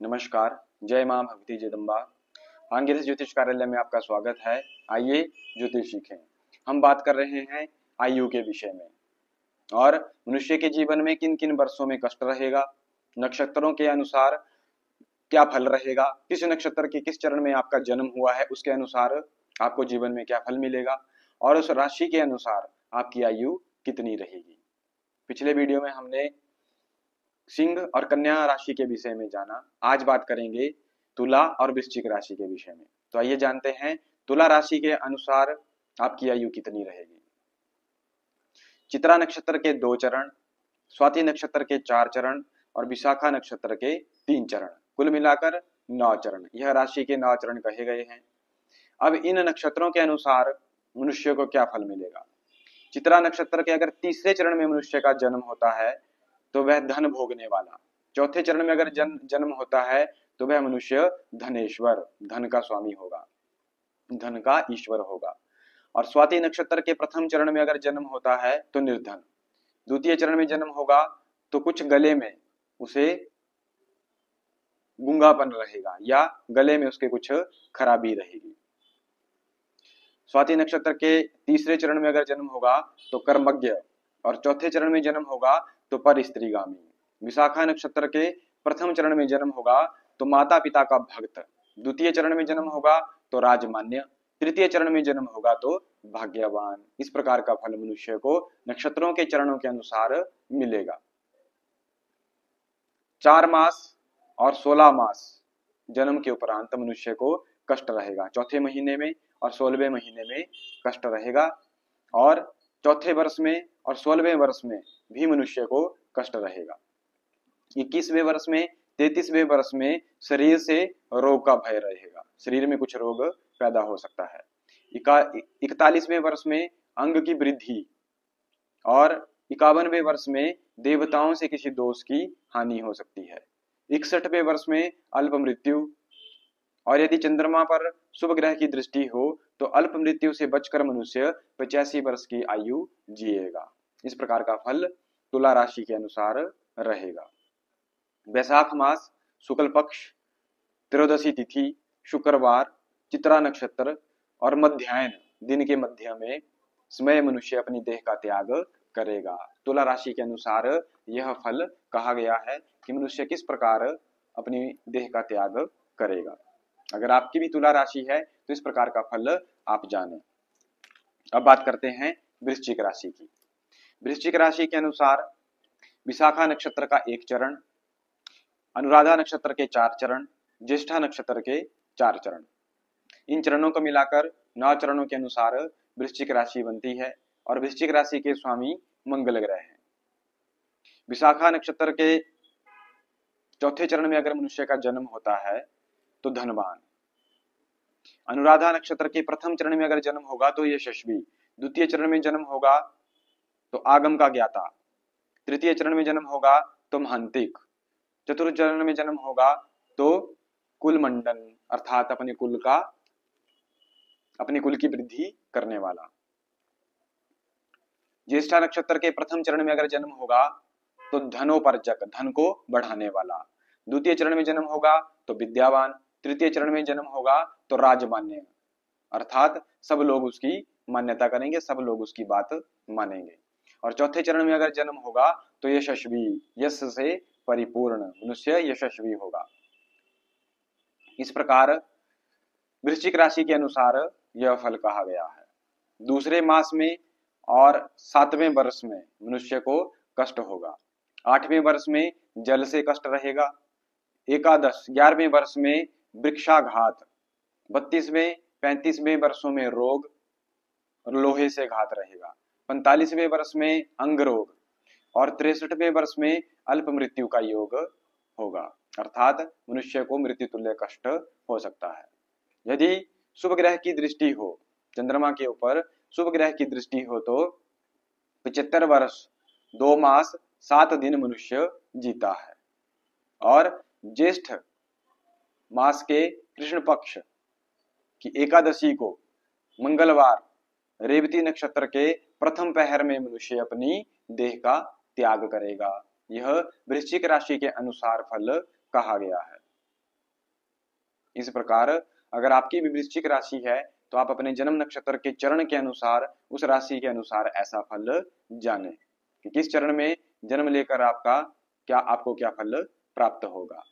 नमस्कार। जय मां भगवती जगदम्बा। आंगिरस ज्योतिष कार्यालय में आपका स्वागत है। आइए ज्योतिष सीखें। हम बात कर रहे हैं आयु के विषय में और मनुष्य के जीवन में किन किन वर्षों में कष्ट रहेगा, नक्षत्रों के अनुसार क्या फल रहेगा, किस नक्षत्र के किस चरण में आपका जन्म हुआ है उसके अनुसार आपको जीवन में क्या फल मिलेगा और उस राशि के अनुसार आपकी आयु कितनी रहेगी। पिछले वीडियो में हमने सिंह और कन्या राशि के विषय में जाना। आज बात करेंगे तुला और वृश्चिक राशि के विषय में। तो आइए जानते हैं तुला राशि के अनुसार आपकी आयु कितनी रहेगी। चित्रा नक्षत्र के 2 चरण, स्वाति नक्षत्र के 4 चरण और विशाखा नक्षत्र के 3 चरण, कुल मिलाकर 9 चरण। यह राशि के 9 चरण कहे गए हैं। अब इन नक्षत्रों के अनुसार मनुष्य को क्या फल मिलेगा। चित्रा नक्षत्र के अगर तीसरे चरण में मनुष्य का जन्म होता है तो वह धन भोगने वाला, चौथे चरण में अगर जन्म होता है तो वह मनुष्य धनेश्वर, धन का स्वामी होगा, धन का ईश्वर होगा। और स्वाति नक्षत्र के प्रथम चरण में अगर जन्म होता है तो निर्धन, द्वितीय चरण में जन्म होगा तो कुछ गले में उसे गूंगापन रहेगा या गले में उसके कुछ खराबी रहेगी। स्वाति नक्षत्र के तीसरे चरण में अगर जन्म होगा तो कर्मज्ञ और चौथे चरण में जन्म होगा तो पर स्त्रीगामी। विशाखा नक्षत्र के प्रथम चरण में जन्म होगा तो माता पिता का भक्त, द्वितीय चरण में जन्म होगा तो राजमान्य, तृतीय चरण में जन्म होगा तो भाग्यवान। इस प्रकार का फल मनुष्य को नक्षत्रों के चरणों के अनुसार मिलेगा। 4 मास और 16 मास जन्म के उपरांत मनुष्य को कष्ट रहेगा। चौथे महीने में और 16वें महीने में कष्ट रहेगा और चौथे वर्ष में और 16वें वर्ष में भी मनुष्य को कष्ट रहेगा। 21वें वर्ष में 33वें वर्ष में शरीर से रोग का भय रहेगा, शरीर में कुछ रोग पैदा हो सकता है। 41वें वर्ष में अंग की वृद्धि और 51वें वर्ष में देवताओं से किसी दोष की हानि हो सकती है। 61वें वर्ष में अल्प मृत्यु और यदि चंद्रमा पर शुभ ग्रह की दृष्टि हो तो अल्प मृत्यु से बचकर मनुष्य 85 वर्ष की आयु जिएगा। इस प्रकार का फल तुला राशि के अनुसार रहेगा। वैशाख मास, शुक्ल पक्ष, त्रयोदशी तिथि, शुक्रवार, चित्रा नक्षत्र और मध्याह्न दिन के मध्य में समय मनुष्य अपनी देह का त्याग करेगा। तुला राशि के अनुसार यह फल कहा गया है कि मनुष्य किस प्रकार अपनी देह का त्याग करेगा। अगर आपकी भी तुला राशि है तो इस प्रकार का फल आप जानें। अब बात करते हैं वृश्चिक राशि की। वृश्चिक राशि के अनुसार विशाखा नक्षत्र का 1 चरण, अनुराधा नक्षत्र के 4 चरण, ज्येष्ठा नक्षत्र के 4 चरण, इन चरणों को मिलाकर 9 चरणों के अनुसार वृश्चिक राशि बनती है और वृश्चिक राशि के स्वामी मंगल ग्रह हैं। विशाखा नक्षत्र के चौथे चरण में अगर मनुष्य का जन्म होता है तो धनवान, अनुराधा नक्षत्र के प्रथम चरण में अगर जन्म होगा तो यशस्वी, द्वितीय चरण में जन्म होगा तो आगम का ज्ञाता, तृतीय चरण में जन्म होगा तो महांतिक, चतुर्थ चरण में जन्म होगा तो कुल मंडन अर्थात अपने कुल की वृद्धि करने वाला। ज्येष्ठा नक्षत्र के प्रथम चरण में अगर जन्म होगा तो धनोपर्जक, धन को बढ़ाने वाला, द्वितीय चरण में जन्म होगा तो विद्यावान, तृतीय चरण में जन्म होगा तो राजमान्य अर्थात सब लोग उसकी मान्यता करेंगे, सब लोग उसकी बात मानेंगे। और चौथे चरण में अगर जन्म होगा तो यशस्वी, यश से परिपूर्ण मनुष्य यशस्वी होगा। इस प्रकार वृश्चिक राशि के अनुसार यह फल कहा गया है। दूसरे मास में और 7वें वर्ष में मनुष्य को कष्ट होगा। 8वें वर्ष में जल से कष्ट रहेगा। 11वें वर्ष में वृक्षाघात, 32वें 35वें वर्षों में रोग और लोहे से घात रहेगा। 45वें वर्ष में अंग रोग और 63वें वर्ष में अल्प मृत्यु का योग होगा अर्थात मनुष्य को मृत्यु तुल्य कष्ट हो सकता है। यदि शुभ ग्रह की दृष्टि हो, चंद्रमा के ऊपर शुभ ग्रह की दृष्टि हो तो 75 वर्ष 2 मास 7 दिन मनुष्य जीता है। और ज्येष्ठ मास के कृष्ण पक्ष की एकादशी को मंगलवार रेवती नक्षत्र के प्रथम पहर में मनुष्य अपनी देह का त्याग करेगा। यह वृश्चिक राशि के अनुसार फल कहा गया है। इस प्रकार अगर आपकी भी वृश्चिक राशि है तो आप अपने जन्म नक्षत्र के चरण के अनुसार उस राशि के अनुसार ऐसा फल जाने कि किस चरण में जन्म लेकर आपको क्या फल प्राप्त होगा।